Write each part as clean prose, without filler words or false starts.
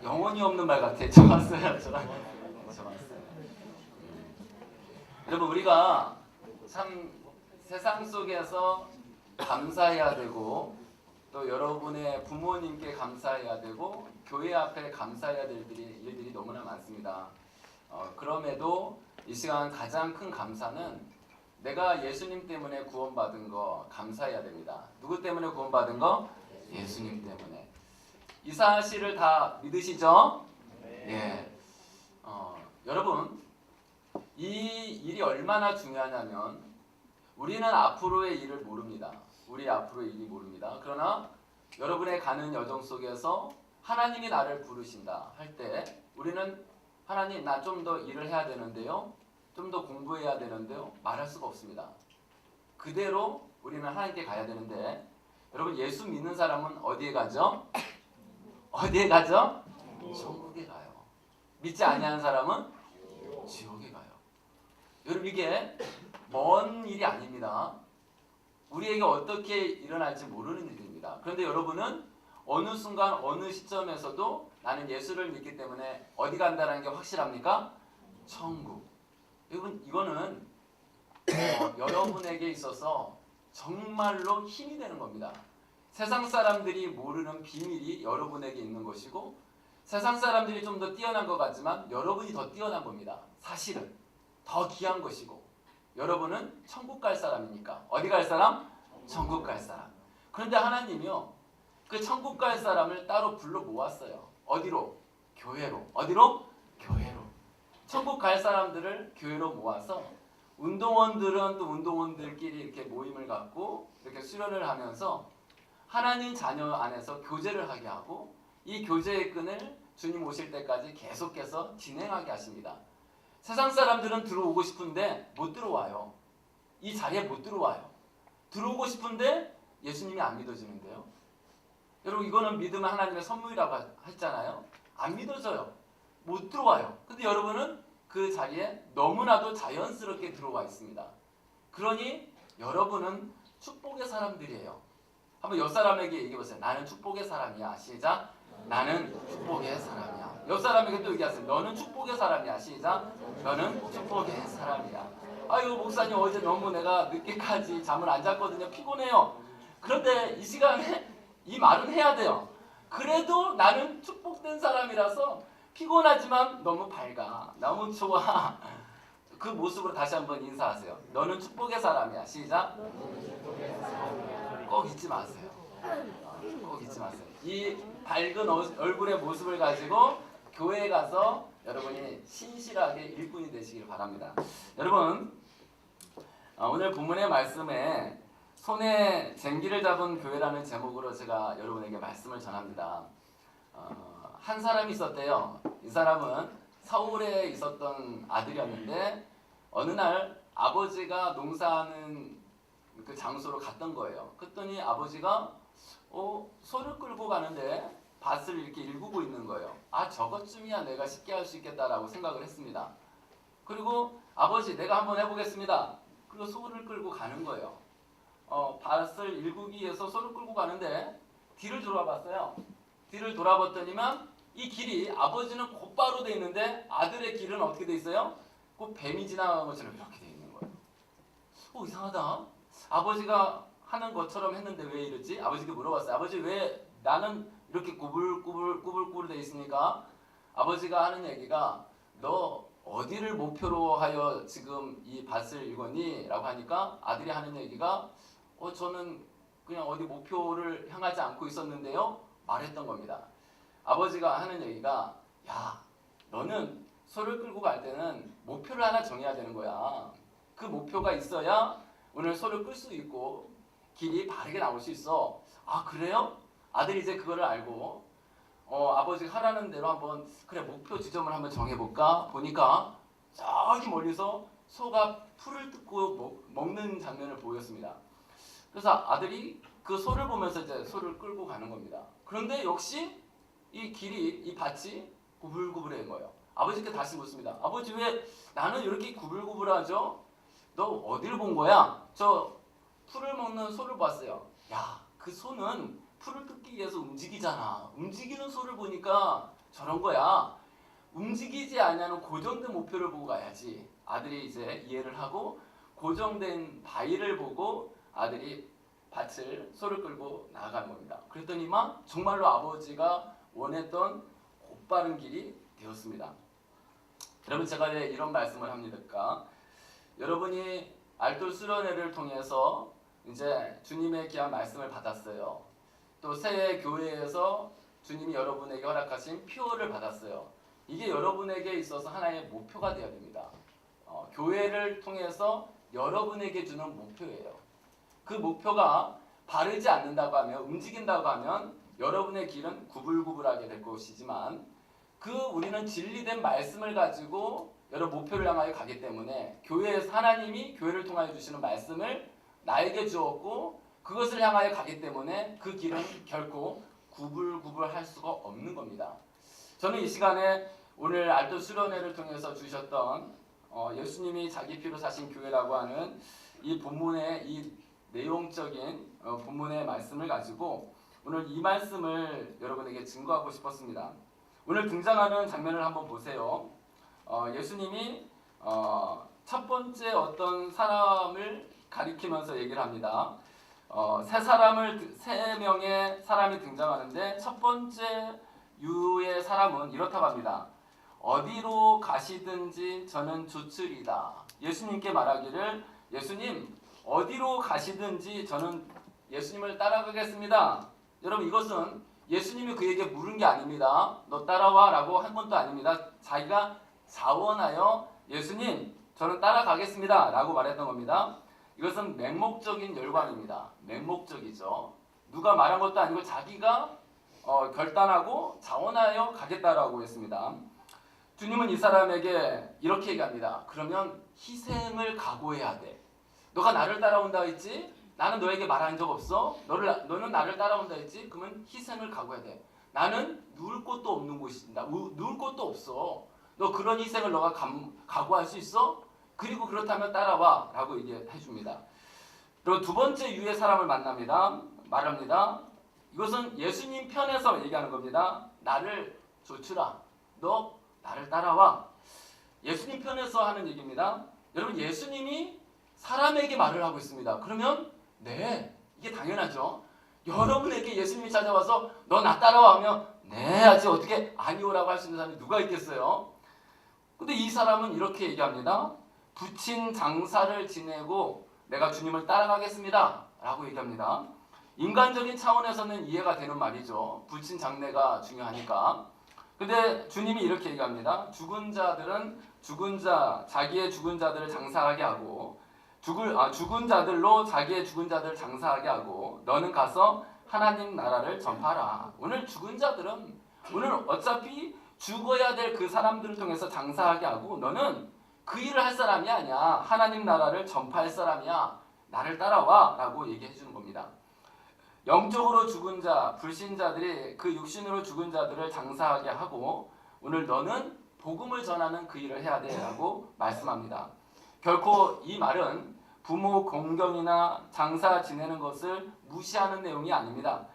영혼이 없는 말 같아. 좋았어요. 좋았어요. 여러분 우리가 참 세상 속에서 감사해야 되고 또 여러분의 부모님께 감사해야 되고 교회 앞에 감사해야 될 일들이 너무나 많습니다. 그럼에도 이 시간 가장 큰 감사는 내가 예수님 때문에 구원받은 거 감사해야 됩니다. 누구 때문에 구원받은 거? 예수님 때문에. 이 사실을 다 믿으시죠? 예. 여러분 이 일이 얼마나 중요하냐면 우리는 앞으로의 일을 모릅니다. 우리 앞으로의 일이 모릅니다. 그러나 여러분의 가는 여정 속에서 하나님이 나를 부르신다 할 때 우리는 하나님 나 좀 더 일을 해야 되는데요. 좀 더 공부해야 되는데요. 말할 수가 없습니다. 그대로 우리는 하나님께 가야 되는데 여러분 예수 믿는 사람은 어디에 가죠? 어디에 가죠? 천국에 가요. 믿지 아니하는 사람은 지옥에 가요. 여러분 이게 먼 일이 아닙니다. 우리에게 어떻게 일어날지 모르는 일입니다. 그런데 여러분은 어느 순간 어느 시점에서도 나는 예수를 믿기 때문에 어디 간다는 게 확실합니까? 천국. 여러분 이거는 여러분에게 있어서 정말로 힘이 되는 겁니다. 세상 사람들이 모르는 비밀이 여러분에게 있는 것이고 세상 사람들이 좀 더 뛰어난 것 같지만 여러분이 더 뛰어난 겁니다. 사실은 더 귀한 것이고 여러분은 천국 갈 사람이니까. 어디 갈 사람? 천국 갈 사람. 그런데 하나님이요 그 천국 갈 사람을 따로 불러 모았어요. 어디로? 교회로. 어디로? 교회로. 천국 갈 사람들을 교회로 모아서 운동원들은 또 운동원들끼리 이렇게 모임을 갖고 이렇게 수련을 하면서 하나님 자녀 안에서 교제를 하게 하고 이 교제의 끈을 주님 오실 때까지 계속해서 진행하게 하십니다. 세상 사람들은 들어오고 싶은데 못 들어와요. 이 자리에 못 들어와요. 들어오고 싶은데 예수님이 안 믿어지는데요. 여러분 이거는 믿음은 하나님의 선물이라고 했잖아요. 안 믿어져요. 못 들어와요. 근데 여러분은 그 자리에 너무나도 자연스럽게 들어와 있습니다. 그러니 여러분은 축복의 사람들이에요. 한번 옆 사람에게 얘기해 보세요. 나는 축복의 사람이야. 시작. 나는 축복의 사람이야. 옆 사람에게 또 얘기하세요. 너는 축복의 사람이야. 시작. 너는 축복의 사람이야. 아이고 목사님 어제 너무 내가 늦게까지 잠을 안 잤거든요. 피곤해요. 그런데 이 시간에 이 말은 해야 돼요. 그래도 나는 축복된 사람이라서 피곤하지만 너무 밝아. 너무 좋아. 그 모습으로 다시 한번 인사하세요. 너는 축복의 사람이야. 시작. 꼭 잊지 마세요. 꼭 잊지 마세요. 이 밝은 얼굴의 모습을 가지고 교회에 가서 여러분이 신실하게 일꾼이 되시길 바랍니다. 여러분 오늘 본문의 말씀에 손에 쟁기를 잡은 교회라는 제목으로 제가 여러분에게 말씀을 전합니다. 한 사람이 있었대요. 이 사람은 서울에 있었던 아들이었는데 어느 날 아버지가 농사하는 그 장소로 갔던 거예요. 그랬더니 아버지가 소를 끌고 가는데 밭을 이렇게 일구고 있는 거예요. 아 저것쯤이야 내가 쉽게 할 수 있겠다라고 생각을 했습니다. 그리고 아버지 내가 한번 해보겠습니다. 그리고 소를 끌고 가는 거예요. 밭을 일구기 위해서 소를 끌고 가는데 뒤를 돌아봤어요. 뒤를 돌아봤더니만 이 길이 아버지는 곧바로 돼 있는데 아들의 길은 어떻게 돼 있어요? 꼭 뱀이 지나가는 것처럼 이렇게 돼 있는 거예요. 이상하다. 아버지가 하는 것처럼 했는데 왜 이러지? 아버지께 물어봤어요. 아버지 왜 나는 이렇게 꾸불꾸불 돼 있으니까 아버지가 하는 얘기가 너 어디를 목표로 하여 지금 이 밭을 일거니? 라고 하니까 아들이 하는 얘기가 저는 그냥 어디 목표를 향하지 않고 있었는데요. 말했던 겁니다. 아버지가 하는 얘기가 야 너는 소를 끌고 갈 때는 목표를 하나 정해야 되는 거야. 그 목표가 있어야 오늘 소를 끌 수 있고 길이 바르게 나올 수 있어. 아 그래요? 아들이 이제 그거를 알고 아버지가 하라는 대로 한번 그래 목표 지점을 한번 정해볼까? 보니까 저기 멀리서 소가 풀을 뜯고 먹는 장면을 보였습니다. 그래서 아들이 그 소를 보면서 이제 소를 끌고 가는 겁니다. 그런데 역시 이 길이 이 밭이 구불구불한 거예요. 아버지께 다시 묻습니다. 아버지 왜 나는 이렇게 구불구불하죠? 너 어디를 본 거야? 저 풀을 먹는 소를 봤어요. 야, 그 소는 풀을 뜯기 위해서 움직이잖아. 움직이는 소를 보니까 저런 거야. 움직이지 않냐는 고정된 목표를 보고 가야지. 아들이 이제 이해를 하고 고정된 바위를 보고 아들이 소를 끌고 나아가는 겁니다. 그랬더니만 정말로 아버지가 원했던 곧바른 길이 되었습니다. 여러분, 제가 왜 이런 말씀을 합니까? 여러분이 알돌 수련회를 통해서 이제 주님의 귀한 말씀을 받았어요. 또 새해 교회에서 주님이 여러분에게 허락하신 표를 받았어요. 이게 여러분에게 있어서 하나의 목표가 되어야 됩니다. 교회를 통해서 여러분에게 주는 목표예요. 그 목표가 바르지 않는다고 하면, 움직인다고 하면 여러분의 길은 구불구불하게 될 것이지만, 우리는 진리된 말씀을 가지고 여러 목표를 향하여 가기 때문에 교회에서 하나님이 교회를 통하여 주시는 말씀을 나에게 주었고 그것을 향하여 가기 때문에 그 길은 결코 구불구불할 수가 없는 겁니다. 저는 이 시간에 오늘 알돌 수련회를 통해서 주셨던 예수님이 자기 피로 사신 교회라고 하는 이 본문의 이 내용적인 본문의 말씀을 가지고 오늘 이 말씀을 여러분에게 증거하고 싶었습니다. 오늘 등장하는 장면을 한번 보세요. 예수님이 첫 번째 어떤 사람을 가리키면서 얘기를 합니다. 세 명의 사람이 등장하는데 첫 번째 유의 사람은 이렇다고 합니다. 어디로 가시든지 저는 좋으리다. 예수님께 말하기를, 예수님 어디로 가시든지 저는 예수님을 따라가겠습니다. 여러분, 이것은 예수님이 그에게 물은 게 아닙니다. 너 따라와 라고 한 것도 아닙니다. 자기가 자원하여 예수님 저는 따라가겠습니다 라고 말했던 겁니다. 이것은 맹목적인 열광입니다. 맹목적이죠. 누가 말한 것도 아니고 자기가 결단하고 자원하여 가겠다라고 했습니다. 주님은 이 사람에게 이렇게 얘기합니다. 그러면 희생을 각오해야 돼. 너가 나를 따라온다 했지? 나는 너에게 말한 적 없어. 너는 나를 따라온다 했지? 그러면 희생을 각오해야 돼. 나는 누울 곳도 없는 곳이다. 누울 곳도 없어. 너 그런 희생을 너가 각오할 수 있어? 그리고 그렇다면 따라와 라고 얘기해 줍니다. 그리고 두 번째 유의 사람을 말합니다. 이것은 예수님 편에서 얘기하는 겁니다. 나를 좇으라. 너 나를 따라와. 예수님 편에서 하는 얘기입니다. 여러분, 예수님이 사람에게 말을 하고 있습니다. 그러면 네, 이게 당연하죠. 여러분에게 예수님이 찾아와서 너 나 따라와 하면 네 하지 어떻게 아니오라고 할 수 있는 사람이 누가 있겠어요? 근데 이 사람은 이렇게 얘기합니다. 부친 장사를 지내고 내가 주님을 따라가겠습니다 라고 얘기합니다. 인간적인 차원에서는 이해가 되는 말이죠. 부친 장례가 중요하니까. 근데 주님이 이렇게 얘기합니다. 자기의 죽은 자들을 장사하게 하고 죽은 자들로 자기의 죽은 자들을 장사하게 하고 너는 가서 하나님 나라를 전파하라. 오늘 죽은 자들은 오늘 어차피 죽어야 될 그 사람들을 통해서 장사하게 하고 너는 그 일을 할 사람이 아니야. 하나님 나라를 전파할 사람이야. 나를 따라와 라고 얘기해 주는 겁니다. 영적으로 죽은 자, 불신자들이 그 육신으로 죽은 자들을 장사하게 하고 오늘 너는 복음을 전하는 그 일을 해야 돼 라고 말씀합니다. 결코 이 말은 부모 공경이나 장사 지내는 것을 무시하는 내용이 아닙니다.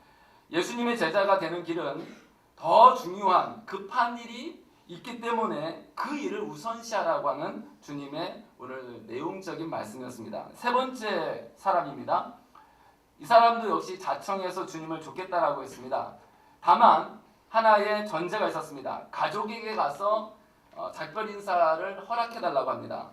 예수님의 제자가 되는 길은 더 중요한 급한 일이 있기 때문에 그 일을 우선시하라고 하는 주님의 오늘 내용적인 말씀이었습니다. 세 번째 사람입니다. 이 사람도 역시 자청해서 주님을 좇겠다라고 했습니다. 다만 하나의 전제가 있었습니다. 가족에게 가서 작별 인사를 허락해달라고 합니다.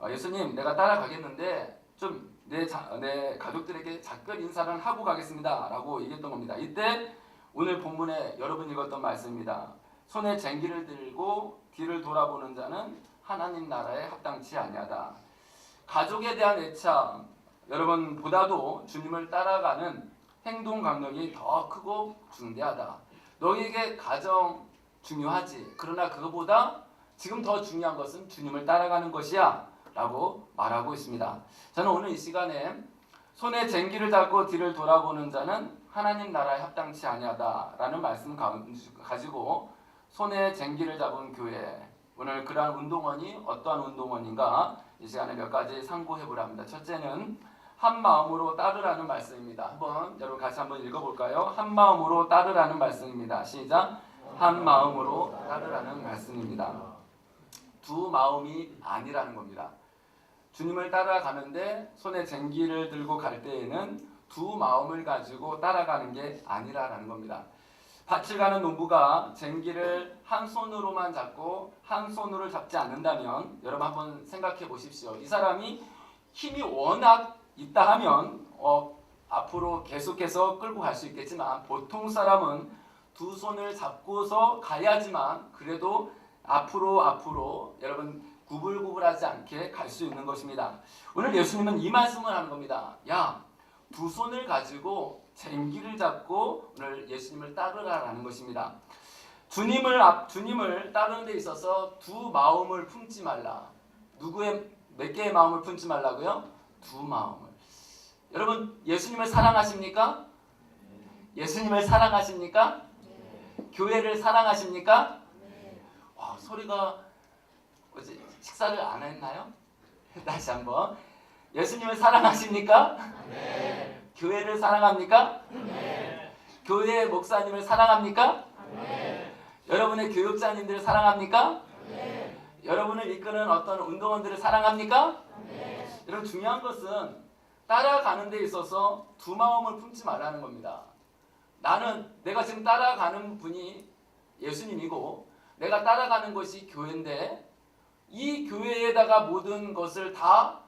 예수님, 내가 따라가겠는데 좀 내 가족들에게 작별 인사를 하고 가겠습니다 라고 얘기했던 겁니다. 이때 오늘 본문에 여러분 읽었던 말씀입니다. 손에 쟁기를 들고 뒤를 돌아보는 자는 하나님 나라에 합당치 아니하다. 가족에 대한 애착, 여러분보다도 주님을 따라가는 행동 강력이 더 크고 중대하다. 너에게 가정 중요하지. 그러나 그것보다 지금 더 중요한 것은 주님을 따라가는 것이야 라고 말하고 있습니다. 저는 오늘 이 시간에 손에 쟁기를 잡고 뒤를 돌아보는 자는 하나님 나라에 합당치 아니하다 라는 말씀 가지고 손에 쟁기를 잡은 교회, 오늘 그러한 운동원이 어떠한 운동원인가 이 시간에 몇 가지 상고해 보려 합니다. 첫째는 한 마음으로 따르라는 말씀입니다. 여러분 같이 한번 읽어볼까요? 한 마음으로 따르라는 말씀입니다. 시작. 한 마음으로 따르라는 말씀입니다. 두 마음이 아니라는 겁니다. 주님을 따라가는데 손에 쟁기를 들고 갈 때에는 두 마음을 가지고 따라가는 게 아니라는 겁니다. 밭을 가는 농부가 쟁기를 한 손으로만 잡고 한 손으로 잡지 않는다면 여러분 한번 생각해 보십시오. 이 사람이 힘이 워낙 있다 하면 앞으로 계속해서 끌고 갈 수 있겠지만 보통 사람은 두 손을 잡고서 가야지만 그래도 앞으로 여러분 구불구불하지 않게 갈 수 있는 것입니다. 오늘 예수님은 이 말씀을 하는 겁니다. 야, 두 손을 가지고 쟁기를 잡고 오늘 예수님을 따르라라는 것입니다. 주님을 따르는 데 있어서 두 마음을 품지 말라. 몇 개의 마음을 품지 말라고요? 두 마음을. 여러분 예수님을 사랑하십니까? 예수님을 사랑하십니까? 교회를 사랑하십니까? 와, 소리가 어제 식사를 안 했나요? 다시 한번. 예수님을 사랑하십니까? 네. 교회를 사랑합니까? 네. 교회 목사님을 사랑합니까? 네. 여러분의 교육자님들을 사랑합니까? 네. 여러분을 이끄는 어떤 운동원들을 사랑합니까? 네. 여러분 중요한 것은 따라가는 데 있어서 두 마음을 품지 말라는 겁니다. 내가 지금 따라가는 분이 예수님이고 내가 따라가는 것이 교회인데 이 교회에다가 모든 것을 다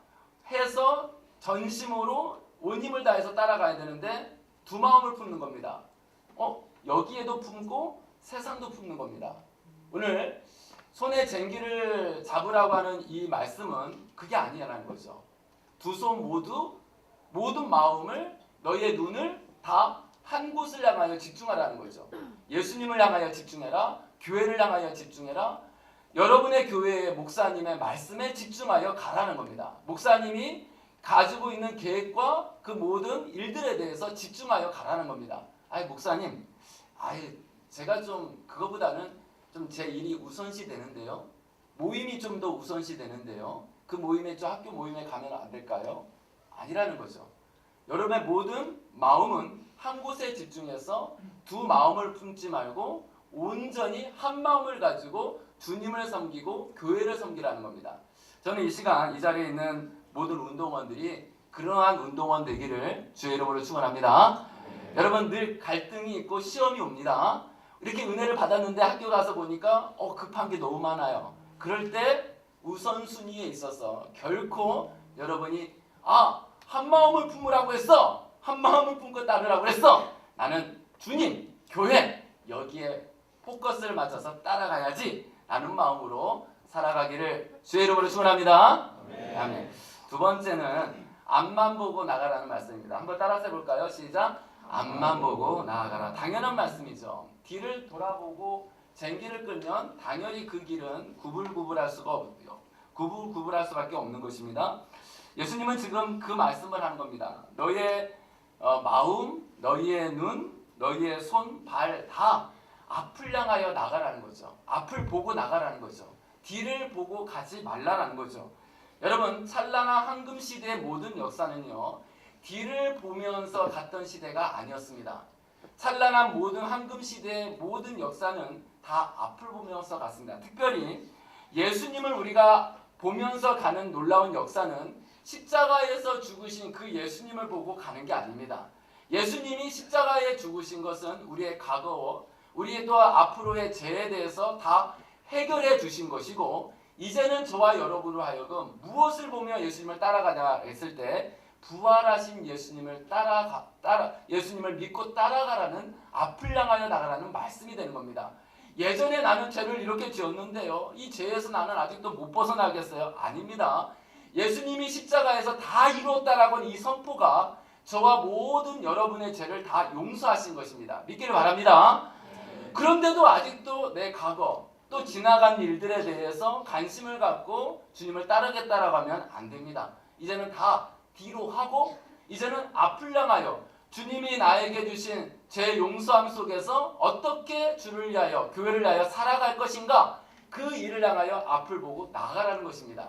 해서 전심으로 온 힘을 다해서 따라가야 되는데 두 마음을 품는 겁니다. 여기에도 품고 세상도 품는 겁니다. 오늘 손에 쟁기를 잡으라고 하는 이 말씀은 그게 아니라는 거죠. 두 손 모든 마음을 너희의 눈을 다 한 곳을 향하여 집중하라는 거죠. 예수님을 향하여 집중해라. 교회를 향하여 집중해라. 여러분의 교회의 목사님의 말씀에 집중하여 가라는 겁니다. 목사님이 가지고 있는 계획과 그 모든 일들에 대해서 집중하여 가라는 겁니다. 목사님, 제가 좀 그거보다는 좀 제 일이 우선시 되는데요. 모임이 좀 더 우선시 되는데요. 그 모임에 학교 모임에 가면 안 될까요? 아니라는 거죠. 여러분의 모든 마음은 한 곳에 집중해서 두 마음을 품지 말고 온전히 한 마음을 가지고 주님을 섬기고 교회를 섬기라는 겁니다. 저는 이 시간 이 자리에 있는 모든 운동원들이 그러한 운동원 되기를 주의 이름으로 축원합니다. 여러분 늘 갈등이 있고 시험이 옵니다. 이렇게 은혜를 받았는데 학교 가서 보니까 급한 게 너무 많아요. 그럴 때 우선순위에 있어서 결코 여러분이 한 마음을 품으라고 했어. 한 마음을 품고 따르라고 했어. 나는 주님, 교회 여기에 포커스를 맞춰서 따라가야지 라는 마음으로 살아가기를 주의 이름으로 축원합니다. 아멘. 두 번째는 앞만 보고 나가라는 말씀입니다. 한번 따라서 해볼까요? 시작. 앞만 보고 나아가라. 당연한 말씀이죠. 뒤를 돌아보고 쟁기를 끌면 당연히 그 길은 구불구불할 수밖에 없는 것입니다. 예수님은 지금 그 말씀을 하는 겁니다. 너의 마음, 너희의 눈, 너희의 손, 발 다 앞을 향하여 나가라는 거죠. 앞을 보고 나가라는 거죠. 뒤를 보고 가지 말라는 거죠. 여러분 찬란한 황금 시대의 모든 역사는요. 뒤를 보면서 갔던 시대가 아니었습니다. 찬란한 모든 황금 시대의 모든 역사는 다 앞을 보면서 갔습니다. 특별히 예수님을 우리가 보면서 가는 놀라운 역사는 십자가에서 죽으신 그 예수님을 보고 가는 게 아닙니다. 예수님이 십자가에 죽으신 것은 우리의 과거, 우리의 또 앞으로의 죄에 대해서 다 해결해 주신 것이고 이제는 저와 여러분으로 하여금 무엇을 보며 예수님을 따라가냐 했을 때 부활하신 예수님을 예수님을 믿고 따라가라는 앞을 향하여 나가라는 말씀이 되는 겁니다. 예전에 나는 죄를 이렇게 지었는데요. 이 죄에서 나는 아직도 못 벗어나겠어요? 아닙니다. 예수님이 십자가에서 다 이루었다라고 하는 이 선포가 저와 모든 여러분의 죄를 다 용서하신 것입니다. 믿기를 바랍니다. 그런데도 아직도 내 과거 또 지나간 일들에 대해서 관심을 갖고 주님을 따르겠다라고 하면 안 됩니다. 이제는 다 뒤로 하고 이제는 앞을 향하여 주님이 나에게 주신 죄 용서함 속에서 어떻게 주를 위하여 교회를 위하여 살아갈 것인가 그 일을 향하여 앞을 보고 나가라는 것입니다.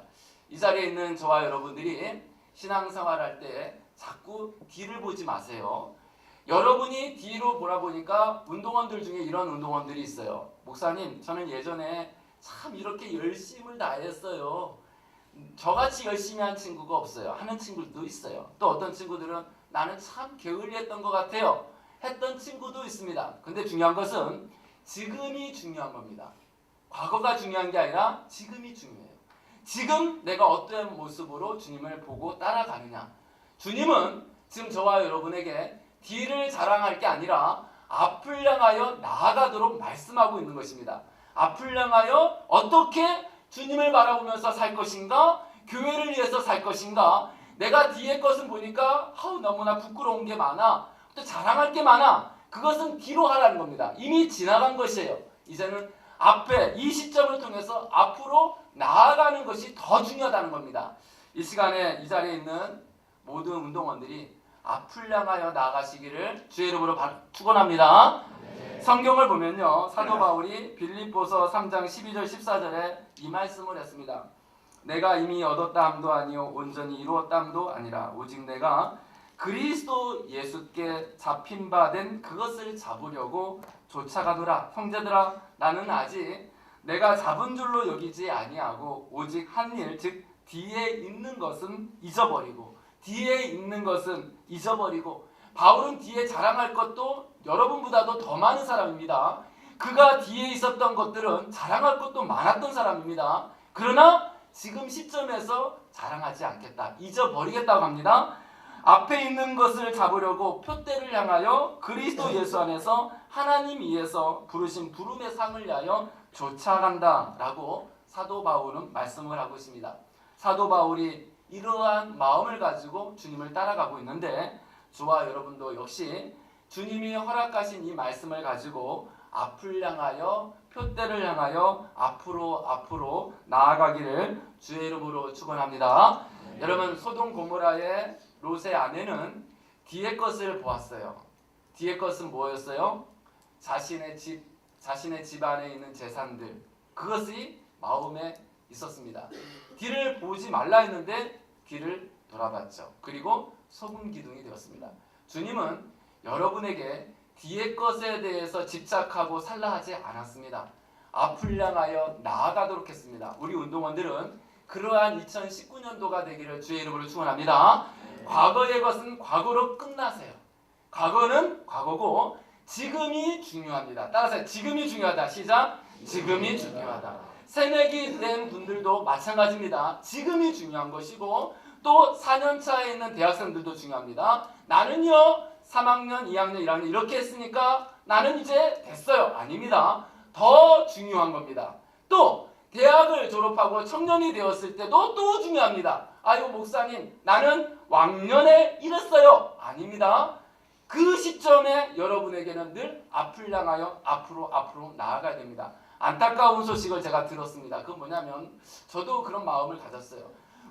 이 자리에 있는 저와 여러분들이 신앙생활할 때 자꾸 뒤를 보지 마세요. 여러분이 뒤로 보라 보니까 운동원들 중에 이런 운동원들이 있어요. 목사님, 저는 예전에 참 이렇게 열심을 다했어요. 저같이 열심히 한 친구가 없어요. 하는 친구들도 있어요. 또 어떤 친구들은 나는 참 게을리했던 것 같아요. 했던 친구도 있습니다. 근데 중요한 것은 지금이 중요한 겁니다. 과거가 중요한 게 아니라 지금이 중요해요. 지금 내가 어떤 모습으로 주님을 보고 따라가느냐. 주님은 지금 저와 여러분에게 뒤를 자랑할 게 아니라 앞을 향하여 나아가도록 말씀하고 있는 것입니다. 앞을 향하여 어떻게 주님을 바라보면서 살 것인가? 교회를 위해서 살 것인가? 내가 뒤에 것은 보니까 너무나 부끄러운 게 많아. 또 자랑할 게 많아. 그것은 뒤로 하라는 겁니다. 이미 지나간 것이에요. 이제는 앞에 이 시점을 통해서 앞으로 나아가는 것이 더 중요하다는 겁니다. 이 시간에 이 자리에 있는 모든 운동원들이 앞을 향하여 나아가시기를 주의 이름으로 축원합니다. 성경을 보면요, 사도 바울이 빌립보서 3장 12절 14절에 이 말씀을 했습니다. 내가 이미 얻었다 함도 아니요 온전히 이루었다 함도 아니라 오직 내가 그리스도 예수께 잡힌 바 된 그것을 잡으려고 쫓아가노라. 형제들아, 나는 아직 내가 잡은 줄로 여기지 아니하고 오직 한 일, 즉 뒤에 있는 것은 잊어버리고 바울은 뒤에 자랑할 것도 여러분보다도 더 많은 사람입니다. 그가 뒤에 있었던 것들은 자랑할 것도 많았던 사람입니다. 그러나 지금 시점에서 자랑하지 않겠다. 잊어버리겠다고 합니다. 앞에 있는 것을 잡으려고 표대를 향하여 그리스도 예수 안에서 하나님 위에서 부르신 부름의 상을 위하여 쫓아간다라고 사도 바울은 말씀을 하고 있습니다. 사도 바울이 이러한 마음을 가지고 주님을 따라가고 있는데 저와 여러분도 역시 주님이 허락하신 이 말씀을 가지고 앞을 향하여 표대를 향하여 앞으로 나아가기를 주의 이름으로 축원합니다. 여러분, 소돔 고모라의 롯의 아내는 뒤의 것을 보았어요. 뒤의 것은 뭐였어요? 자신의 집 안에 있는 재산들, 그것이 마음에 있었습니다. 뒤를 보지 말라 했는데 뒤를 돌아봤죠. 그리고 소금 기둥이 되었습니다. 주님은 여러분에게 뒤의 것에 대해서 집착하고 살라 하지 않았습니다. 앞을 향하여 나아가도록 했습니다. 우리 운동원들은 그러한 2019년도가 되기를 주의 이름으로 축원합니다. 과거의 것은 과거로 끝나세요. 과거는 과거고 지금이 중요합니다. 따라서 지금이 중요하다. 시작. 지금이 중요하다. 새내기 된 분들도 마찬가지입니다. 지금이 중요한 것이고 또 4년차에 있는 대학생들도 중요합니다. 나는요 3학년, 2학년, 1학년 이렇게 했으니까 나는 이제 됐어요. 아닙니다. 더 중요한 겁니다. 또 대학을 졸업하고 청년이 되었을 때도 또 중요합니다. 아이고 목사님, 나는 왕년에 이랬어요. 아닙니다. 그 시점에 여러분에게는 늘 앞을 향하여 앞으로 나아가야 됩니다. 안타까운 소식을 제가 들었습니다. 그건 뭐냐면 저도 그런 마음을 가졌어요.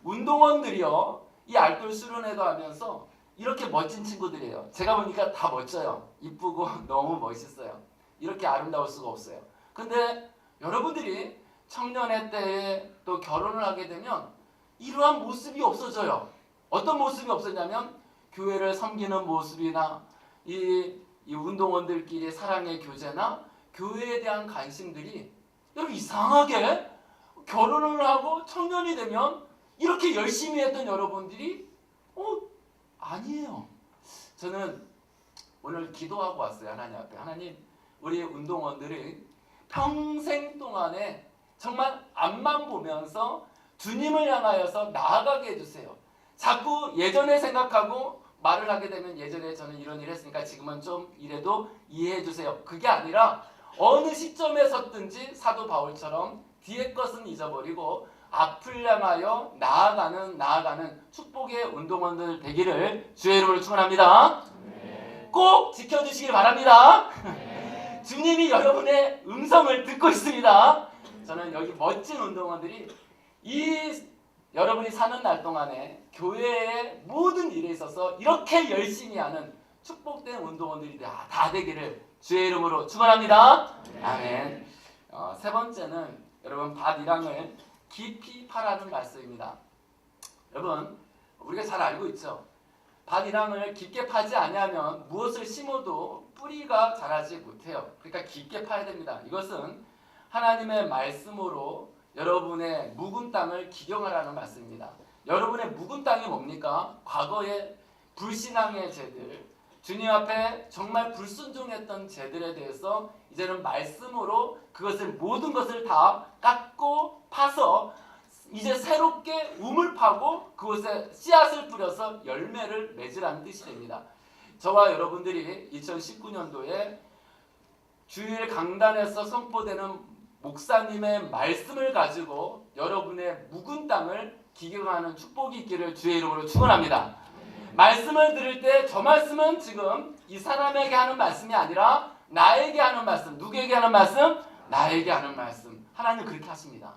운동원들이요, 이 알돌 수련회도 하면서 이렇게 멋진 친구들이에요. 제가 보니까 다 멋져요. 이쁘고 너무 멋있어요. 이렇게 아름다울 수가 없어요. 근데 여러분들이 청년의 때에 또 결혼을 하게 되면 이러한 모습이 없어져요. 어떤 모습이 없어지냐면 교회를 섬기는 모습이나 이 운동원들끼리 사랑의 교제나 교회에 대한 관심들이 여러분 이상하게 결혼을 하고 청년이 되면 이렇게 열심히 했던 여러분들이 아니에요. 저는 오늘 기도하고 왔어요. 하나님 앞에. 하나님, 우리 운동원들이 평생 동안에 정말 앞만 보면서 주님을 향하여서 나아가게 해주세요. 자꾸 예전에 생각하고 말을 하게 되면 예전에 저는 이런 일 했으니까 지금은 좀 이래도 이해해 주세요. 그게 아니라 어느 시점에 섰든지 사도 바울처럼 뒤의 것은 잊어버리고 앞을 향하여 나아가는 축복의 운동원들 되기를 주의 이름으로 축원합니다. 꼭 지켜주시길 바랍니다. 주님이 여러분의 음성을 듣고 있습니다. 저는 여기 멋진 운동원들이 여러분이 사는 날 동안에 교회의 모든 일에 있어서 이렇게 열심히 하는 축복된 운동원들이 다 되기를 주의 이름으로 축원합니다. 아멘. 세 번째는 여러분 밭1항을 깊이 파라는 말씀입니다. 여러분 우리가 잘 알고 있죠. 밭이랑을 깊게 파지 아니하면 무엇을 심어도 뿌리가 자라지 못해요. 그러니까 깊게 파야 됩니다. 이것은 하나님의 말씀으로 여러분의 묵은 땅을 기경하라는 말씀입니다. 여러분의 묵은 땅이 뭡니까? 과거의 불신앙의 죄들, 주님 앞에 정말 불순종했던 죄들에 대해서 이제는 말씀으로 그것을 모든 것을 다 깎고 파서 이제 새롭게 우물 파고 그곳에 씨앗을 뿌려서 열매를 맺으라는 뜻이 됩니다. 저와 여러분들이 2019년도에 주일 강단에서 선포되는 목사님의 말씀을 가지고 여러분의 묵은 땅을 기경하는 축복이 있기를 주의 이름으로 축원합니다. 말씀을 들을 때 저 말씀은 지금 이 사람에게 하는 말씀이 아니라 나에게 하는 말씀. 누구에게 하는 말씀? 나에게 하는 말씀. 하나님 그렇게 하십니다.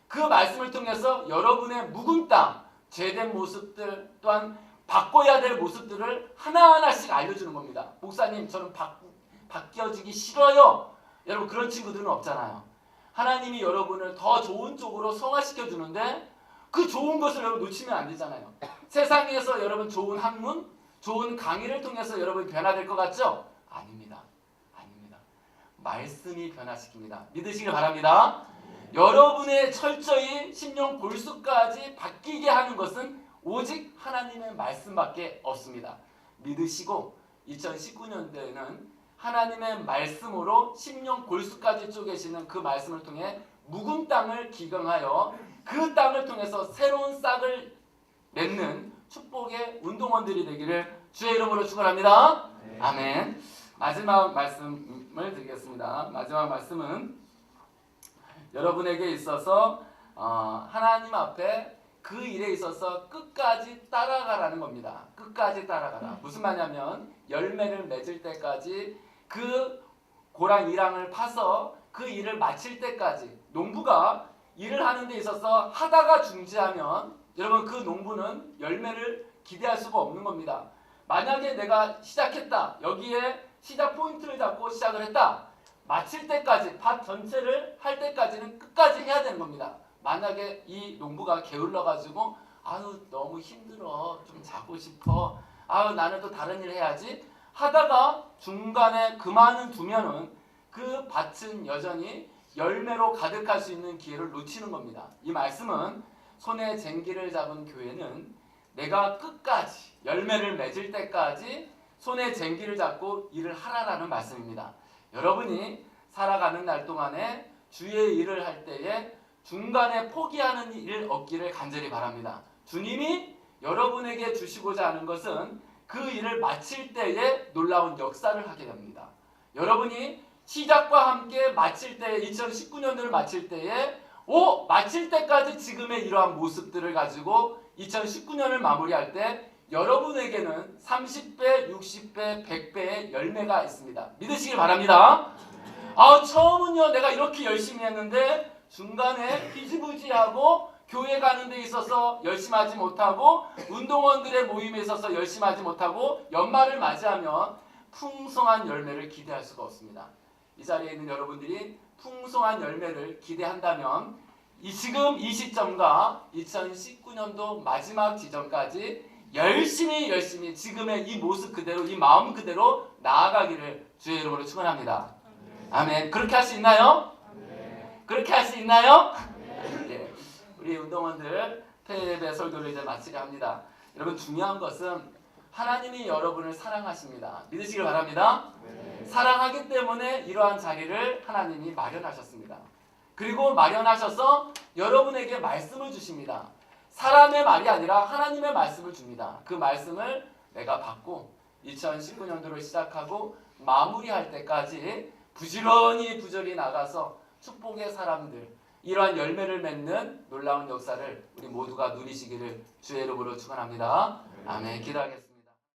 그 말씀을 통해서 여러분의 묵은 땅, 죄된 모습들 또한 바꿔야 될 모습들을 하나하나씩 알려주는 겁니다. 목사님 저는 바뀌어지기 싫어요. 여러분 그런 친구들은 없잖아요. 하나님이 여러분을 더 좋은 쪽으로 성화시켜 주는데 그 좋은 것을 여러분 놓치면 안 되잖아요. 세상에서 여러분 좋은 학문, 좋은 강의를 통해서 여러분이 변화될 것 같죠? 아닙니다. 아닙니다. 말씀이 변화시킵니다. 믿으시길 바랍니다. 여러분의 철저히 심령 골수까지 바뀌게 하는 것은 오직 하나님의 말씀밖에 없습니다. 믿으시고 2019년도에는 하나님의 말씀으로 심령 골수까지 쪼개시는 그 말씀을 통해 묵은 땅을 기경하여 그 땅을 통해서 새로운 싹을 맺는 축복의 운동원들이 되기를 주의 이름으로 축원합니다. 네. 아멘. 마지막 말씀을 드리겠습니다. 마지막 말씀은 여러분에게 있어서 하나님 앞에 그 일에 있어서 끝까지 따라가라는 겁니다. 끝까지 따라가라. 무슨 말이냐면 열매를 맺을 때까지 그 고랑 이랑을 파서 그 일을 마칠 때까지 농부가 일을 하는 데 있어서 하다가 중지하면 여러분 그 농부는 열매를 기대할 수가 없는 겁니다. 만약에 내가 시작했다. 여기에 시작 포인트를 잡고 시작을 했다. 마칠 때까지 밭 전체를 할 때까지는 끝까지 해야 되는 겁니다. 만약에 이 농부가 게을러 가지고 아유 너무 힘들어 좀 자고 싶어 아유 나는 또 다른 일 해야지 하다가 중간에 그만은 두면은 그 밭은 여전히 열매로 가득할 수 있는 기회를 놓치는 겁니다. 이 말씀은 손에 쟁기를 잡은 교회는 내가 끝까지 열매를 맺을 때까지 손에 쟁기를 잡고 일을 하라라는 말씀입니다. 여러분이 살아가는 날 동안에 주의 일을 할 때에 중간에 포기하는 일 없기를 간절히 바랍니다. 주님이 여러분에게 주시고자 하는 것은 그 일을 마칠 때에 놀라운 역사를 하게 됩니다. 여러분이 시작과 함께 마칠 때 2019년도를 마칠 때에 마칠 때까지 지금의 이러한 모습들을 가지고 2019년을 마무리할 때 여러분에게는 30배, 60배, 100배의 열매가 있습니다. 믿으시길 바랍니다. 처음은요 내가 이렇게 열심히 했는데 중간에 희지부지하고 교회 가는 데 있어서 열심히 하지 못하고 운동원들의 모임에 있어서 열심히 하지 못하고 연말을 맞이하면 풍성한 열매를 기대할 수가 없습니다. 이 자리에 있는 여러분들이 풍성한 열매를 기대한다면 지금 이 시점과 2019년도 마지막 지점까지 열심히 지금의 이 모습 그대로 이 마음 그대로 나아가기를 주의 이름으로 축원합니다. 아멘. 그렇게 할 수 있나요? 그렇게 할 수 있나요? 네. 우리 운동원들 폐예배 설교를 이제 마치려 합니다. 여러분 중요한 것은 하나님이 여러분을 사랑하십니다. 믿으시길 바랍니다. 사랑하기 때문에 이러한 자리를 하나님이 마련하셨습니다. 그리고 마련하셔서 여러분에게 말씀을 주십니다. 사람의 말이 아니라 하나님의 말씀을 줍니다. 그 말씀을 내가 받고 2019년도를 시작하고 마무리할 때까지 부지런히 나가서 축복의 사람들 이러한 열매를 맺는 놀라운 역사를 우리 모두가 누리시기를 주의 이름으로 축원합니다. 아멘. 기도하겠습니다.